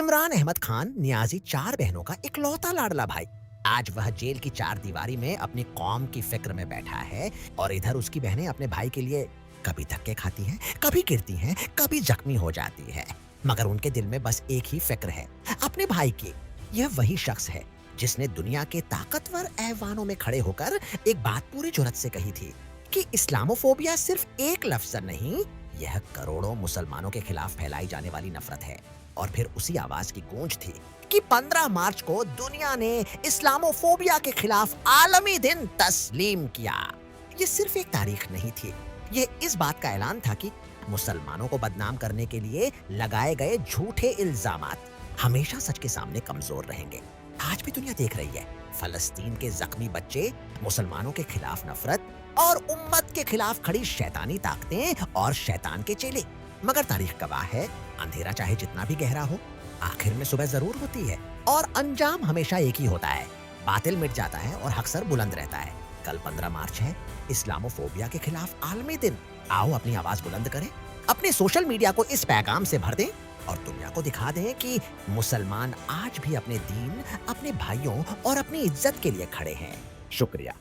इमरान अहमद खान नियाजी 4 बहनों का इकलौता लाडला भाई। आज वह जेल की 4 दीवारी में अपनी कौम की फिक्र में बैठा है और इधर उसकी बहनें अपने भाई के लिए कभी धक्के खाती हैं, कभी गिरती हैं, कभी जख्मी हो जाती है, मगर उनके दिल में बस एक ही फिक्र है, अपने भाई की। यह वही शख्स है जिसने दुनिया के ताकतवर ऐवानों में खड़े होकर एक बात पूरी जुर्रत से कही थी कि इस्लामोफोबिया सिर्फ एक लफ्ज नहीं, यह करोड़ों मुसलमानों के खिलाफ फैलाई जाने वाली नफरत है। और फिर उसी आवाज की गूंज थी कि 15 मार्च को दुनिया ने इस्लामोफोबिया के खिलाफ आलमी दिन तस्लीम किया। ये सिर्फ एक तारीख नहीं थी, ये इस बात का ऐलान था कि मुसलमानों को बदनाम करने के लिए लगाए गए झूठे इल्जामात हमेशा सच के सामने कमजोर रहेंगे। आज भी दुनिया देख रही है, फलस्तीन के जख्मी बच्चे, मुसलमानों के खिलाफ नफरत और उम्मत के खिलाफ खड़ी शैतानी ताकतें और शैतान के चेले। मगर तारीख गवाह है, अंधेरा चाहे जितना भी गहरा हो, आखिर में सुबह जरूर होती है और अंजाम हमेशा एक ही होता है। बातिल मिट जाता है और हक सर बुलंद रहता है। कल 15 मार्च है, इस्लामोफोबिया के खिलाफ आलमी दिन। आओ अपनी आवाज बुलंद करें, अपने सोशल मीडिया को इस पैगाम से भर दें और दुनिया को दिखा दें कि मुसलमान आज भी अपने दीन, अपने भाइयों और अपनी इज्जत के लिए खड़े हैं। शुक्रिया।